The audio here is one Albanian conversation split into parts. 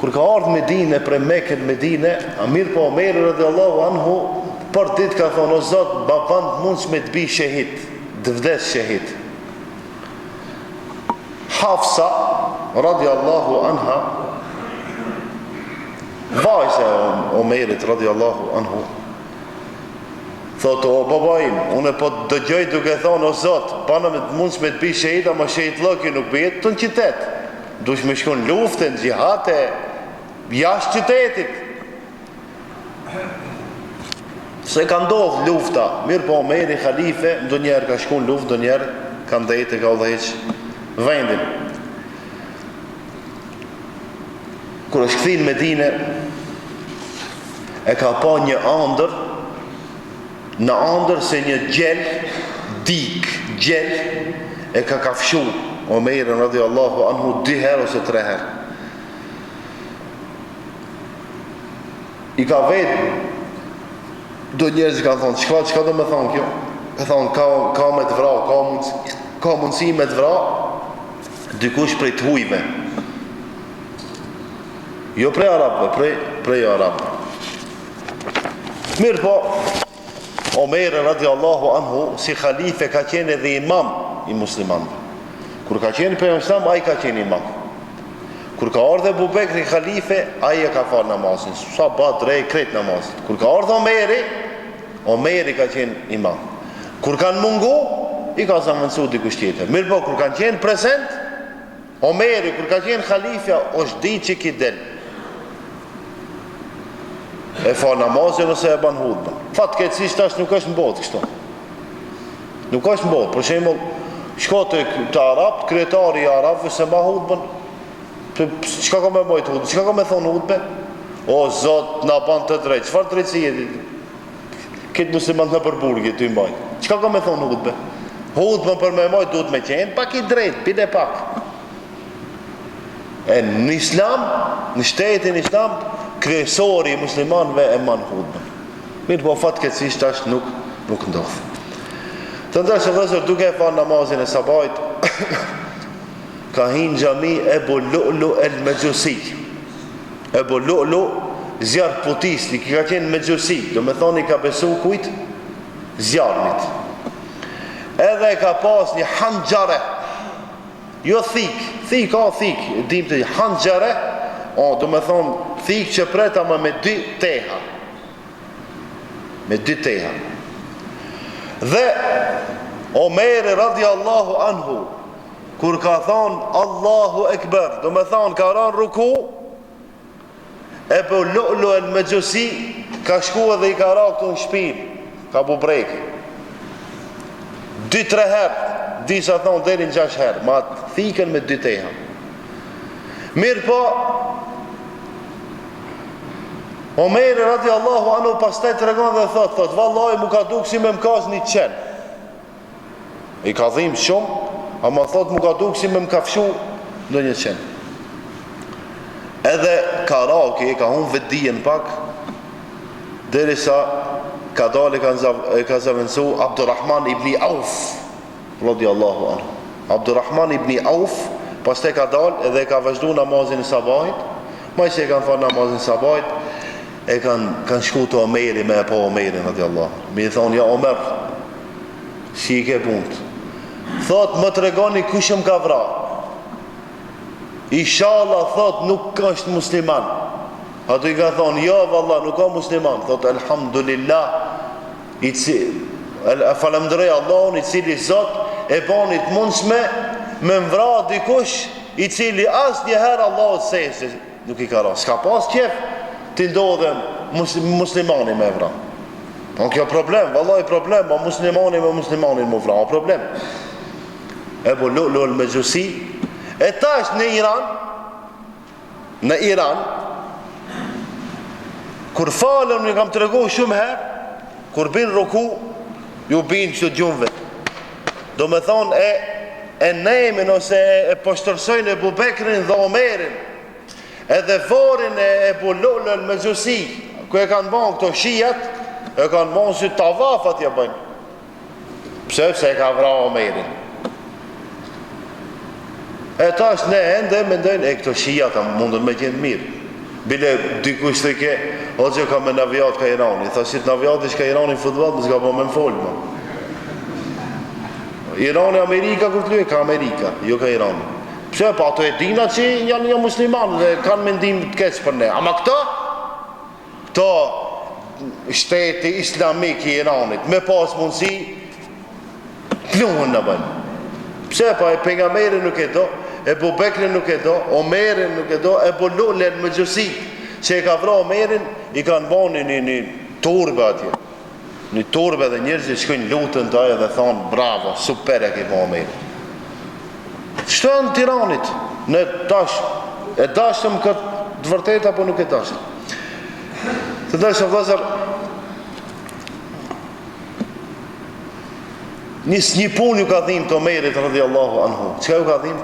Kur ka ardhur Medinë prej Mekës Medinë, Amir po Omeri radhiyallahu anhu për ditë ka thonë: o Zot, babam mund me të bi shahid, të vdes shahid. Hafsa radhiyallahu anha, vajza e Omerit radhiyallahu anhu, thotë: o babajim, unë po dëgjoj duke thonë: o Zot, bana mund me të bi shahid, ama shahid lloki nuk bëhet të në qytet. Dush me shkon luftën, xhihate, jashtë qytetit. Se ka ndodhë lufta, mirë po Omeri khalife, ndonjëherë ka shkon luftë, ndonjëherë ka ndejtë e ka udhëheq vendin. Kur është kthyn në Medinë, e ka pa një ëndër, në ëndër se një gjel, gjel, e ka kafshu Omeri radhiyallahu anhu 2 herë ose 3 herë. I ka vetë, do njerëz kanë thonë: çka do me thonë kjo? Ka thonë: ka me të vra, ka mundësi me të vra dikush prej të hujve. Jo prej arabëve, prej arabëve. Mirë po, Omeri radhiyallahu anhu si khalife ka qenë edhe imam i muslimanëve. Kur ka qenë për Islam, ai ka qenë imam. Kur ka ardhur Abu Bekri khalife, ai e ka fal namazin, sa ba drejt krejt namazin. Kur ka ardhur Omeri ka qenë imam. Kur kanë mungu, i ka zavendësu dikush tjetër. Mirë po, kur kanë qenë present, Omeri, kur ka qenë khalifja, është di që ki del. E fa namazin ose e ban hudbën. Fatkeqësisht tash nuk është në botë kështu. Nuk është në botë. Për shembull, shko të Arab, kryetari i Arabëve se mba hudbën. Çka ka me mojt hudbën? Çka ka me thonë hudbën? O Zot, na ban të drejtë. Çfarë drejtësie? Këtë musliman në përburgje të imbajt. Çka ka me thonë hudbën? Hudbën për me mojt duhet me qenë pak i drejtë, bile pak. E në Islam, në shtetin Islam, kryesori i muslimanëve e man hudbën. Mirë po fatkeqësisht tash nuk ndodh. Të ndërshë vëllezër, duke e falë namazin e sabajt, ka hinë xhami Ebu Lu'lu el-Mejusi. Ebu Lu'lu, zjarë putisti, ki ka qenë Mejusi, do me thoni ka besu kujt? Zjarënit. Edhe ka pas një hanxare, jo thik, dim të hanxare, do me thonë thik që preta ma me 2 teha. Me 2 teha. Dhe Omeri radhiyallahu anhu, kur ka thonë Allahu Ekber, do me thonë ka ranë ruku, Ebu Lu'lu el-Mejusi ka shku edhe i ka ra këtu në shpinë, ka bu breki 2-3 herë, disa thonë deri në 6 herë, ma thikën me 2 teha. Mirë po, Omeri radhiyallahu anhu pastaj tregon dhe thot, vallai mu ka duk si me mkas një qenë. I ka dhim shumë, ama thot mu ka duk si me mkafshu në një qenë. Edhe Karaki ka hunë vetdijen pak, derisa ka dalë ka zavendësu Abdurrahman ibn Auf radhiyallahu anhu. Abdurrahman ibn Auf pastaj ka dalë edhe ka vazhdu namazin e sabahit. Ma që e kanë falë namazin e sabahit, e kanë shku të Omeri me e po Omerin radhiyallahu. Mi thonë: ja Omer, si i ke punt? Thot, më të regoni kush më ka vra. Inshallah, thot, nuk është musliman. Ato i ka thonë: jo valla, nuk ka musliman. Thot, elhamdulillah, falemderej Allahun i cili Zot e banit mundshme me mvra dikush i cili as njëherë Allahut sejse nuk i ka ra. S'ka pas qef të ndodhem muslimani me vra. Në kjo problem, vallaj problem, ma muslimani me muslimanin më vra, problem. Ebu Lu'lu el-Mejusi, e tash në Iran, kur falem një kam të regu shumë herë, kur bin ruku, ju bin që të gjumve. Do me thonë e nejmin ose e poshtërsojnë Ebu Bekrin dhe Omerin, edhe vorin e Ebu Lu'lu el-Mejusi, ku e kanë bon këto shijat, e kanë bon si tavafat ja bëjnë. Pse e ka vra Omerin. E tash ne ende mendojnë, e këto shijat mundën me qenë mirë. Bile dikush të ke, o që ka me navijat ka Irani. Thashit navijat ishka Irani futbol, më s'ka po me më folë, ma. Irani, Amerika, kur të luaj, ka Amerika, jo ka Irani. Pse, pa ato e dina që janë një musliman dhe kanë mendim të keq për ne. Ama këto shteti islamik i Iranit, me pas mundësi, pluhën në bëjnë. Pse, pa e pejgamberi nuk e do, Ebu Bekri nuk e do, Omerin nuk e do, Ebu Lullen më gjësi, që e ka vra Omerin, i kanë bani një turbe atje. Një turbe dhe njerëz që shkojnë lutën të aje dhe thonë, bravo, super e ke ma Omerin. Shto e në Tiranit, në tash, e dashtëm këtë të vërtet, apo nuk e dashtëm. Të dashëm vëzër, një pun ju ka dhimë të Omerit radhiyallahu anhu. Çka ju ka dhimë?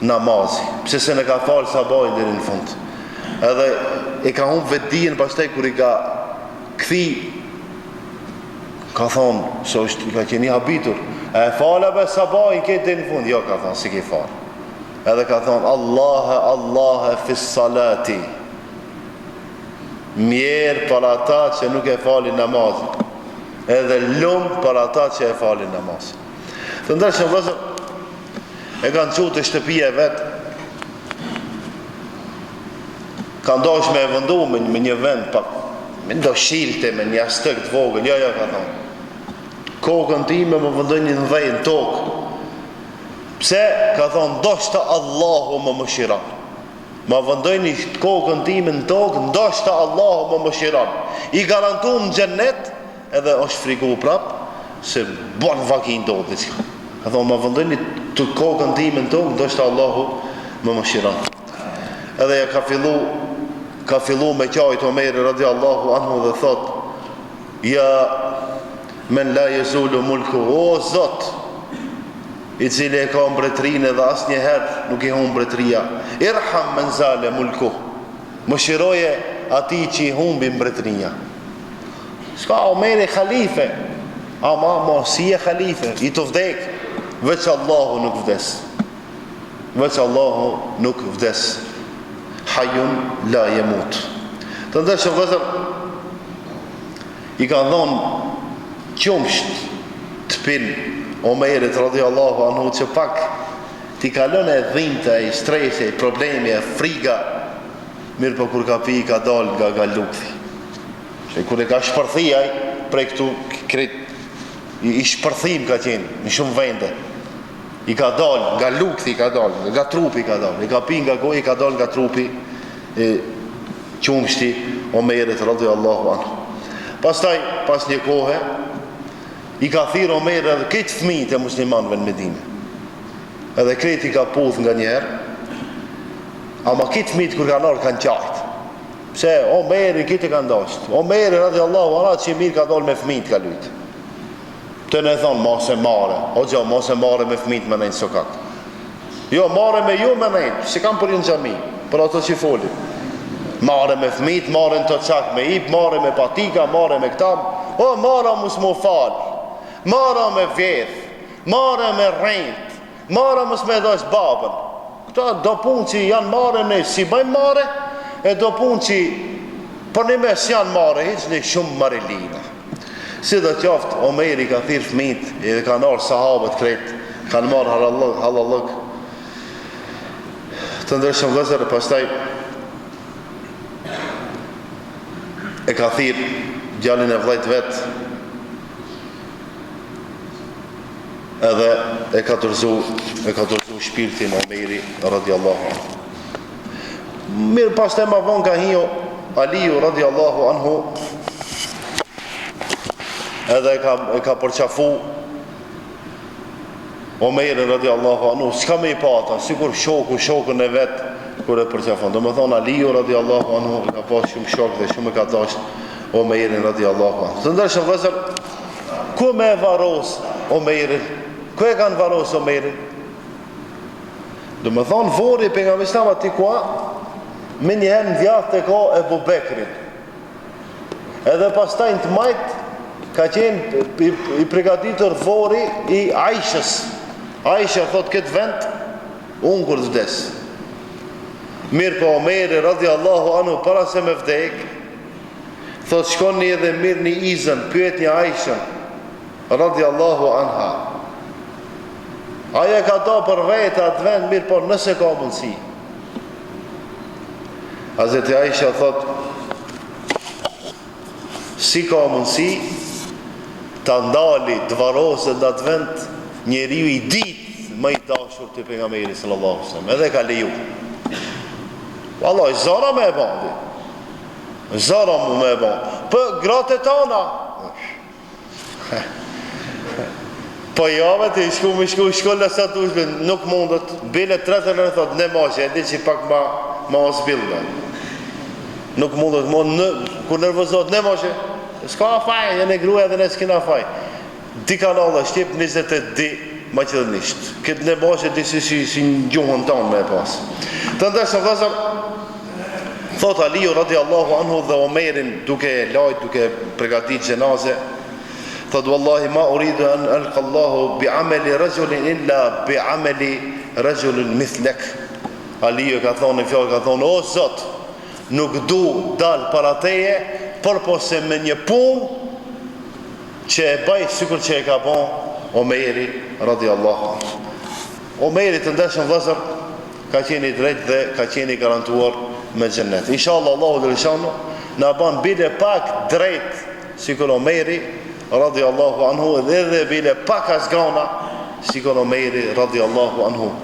Namazi. Pse se në ka falë sabajin deri në fund. Edhe e ka humbë vetdijen pastaj kur i ka kthi, ka thonë, se është ka qenë i habitur, e falë be sabajin këtë deri në fund. Jo, ka thonë, si ke falë. Edhe ka thonë, Allahe fis salati. Mjerë për ata që nuk e falin namazin. Edhe lumë për ata që e falin namazin. Të ndërshëm vëzër, e kanë qu të shtëpia vetë, kanë dosh me e vëndu me një vend, pak, me ndo shilte, me një astëk të vogël, jo, ka thonë, kokën time më vëndoj një në dhejnë tokë. Pse, ka thonë, ndoshta Allahu më mëshiron. Ma vëndoj një kokën time në tokë, ndoshta Allahu më mëshiron. I garantu në gjennet, edhe është frigu prapë, se bon vakin do të qka. Ka thonë, ma vëndoj një të kokën time në tokë, ndoshta Allahu më mëshiron. Edhe ja ka fillu me qajt Omeri radiallahu anhu dhe thot, ja men la jezullu mulku, o Zot, i cili e ka mbretërinë dhe asë njëherë nuk i humbë mbretëria, irham men zale mulku, më shiroje ati që i humbi mbretëria. Shka Omeri khalife, ama si e khalife, i të vdek, veç Allahu nuk vdes. Veç Allahu nuk vdes. Hajun la jemut. Të ndërshëm vëzër, i ka dhonë qumsht të pin Omerit radiallahu anhu që pak ti kalon e dhimta, e stresi, e problemi, e friga, mirë për kur ka pi i ka dal nga lukthi. Që kur e ka shpërthijaj prej këtu kret, i shpërthim ka qenë në shumë vende, i ka dal nga lukthi, i ka dal nga trupi, i ka dal, i ka pi nga goj, i ka dal nga trupi qumshti Omerit radiallahu anhu. Pastaj, pas një kohë, i ka thirë Omer edhe këtë fëmijët e muslimanëve në Medinë. Edhe kreti ka puth nga njerë, ama këtë fëmijët kur kanë orë kanë qajtë. Pse Omeri këtë kanë dashtë. Omeri radiallahu anhu që i mirë ka dollë me fëmijët ka lujtë. Të ne thonë, mos e mare. O gjo, mos e mare me fëmijët me nejtë sokat. Jo, mare me ju me nejtë, si kam për një në gjami, për ato që foli. Mare me fëmijët, mare në të qak me ip, mare me patika, mare me këtam. O, mara mus mu falë. Mara me vjedh, mara me rejt, mara mës me dojsh babën. Këta do pun që janë mare ne si bëjmë mare, e do pun që për një mes janë mare, hiq një shumë marilina. Si dhe qoftë, Omeri ka thirë fëmijët, edhe kanë orë sahabët kretë, kanë marë halallëk. Të ndërshëm vëzër, pastaj e ka thirë gjallin e vllajt vetë, edhe e ka tërzu shpirtin Omeri radiallahu anhu. Mirë pas të ma vonë ka hijo Aliju radiallahu anhu, edhe e ka përqafu Omeri radiallahu anhu, s'ka me i pata, sikur shokën e vetë kër e përqafon. Do me thonë Aliju radiallahu anhu ka pas shumë shok dhe shumë e ka dasht Omeri radiallahu anhu. Të ndërshëm vëzër, ku me e varos Omeri? Ku e kanë varos Omerin? Do me thonë vori për nga mislama ti kua, me njëherë në vjatë të ka Ebu Bekrin. Edhe pas tajnë të majtë, ka qenë i pregaditur vori i Aishës. Aisha thot këtë vend, unë kur të vdes. Mirë po Omeri radiallahu anhu para se me vdek, thot shkoni edhe mirë një izën, pyet një Aishën radiallahu anha. Aja ka do për vete atë vend, mirë po nëse ka mundësi. Hazreti Aisha thot, si ka mundësi ta ndali dvarose në atë vend njeriu i ditë më i dashur të pejgamberit sallallahu alaihi wasallam, edhe ka leju. Wallahi zora me e bandi. Zora mu me e bandi. Për gratë tona. Po jave të shkolla sa të ushbën, nuk mundet. Bile 3 në thot, ne mashe, e di që pak ma osbilde. Nuk mundet, kur nervozot, ne mashe, s'ka faj, e ne gruja dhe ne s'kina faj. Di kanala, Shqip 28 di maqedonisht. Këtë ne mashe di si në gjuhën tonë me e pas. Të ndërshë në vëzër, thot Aliju radiallahu anhu dhe Omerin duke lajt, duke pregatit gjenaze, thot wallahi ma uridu an alqa Allahu bi ameli rajulin illa bi ameli rajulin mithlek. Aliju ka thonë në fjallë, ka thonë, o Zot, nuk du dal para teje, për po se me një pun që e baj sikur që e ka bon Omeri radiallahu anhu. Omeri të ndeshën vëzër ka qeni drejt dhe ka qeni garantuar me xhennet. Inshallah Allahu dhe lëshanu na ban bile pak drejt sikur Omeri radiallahu anhu, edhe bile pak asgana sikur Omeri radiallahu anhu.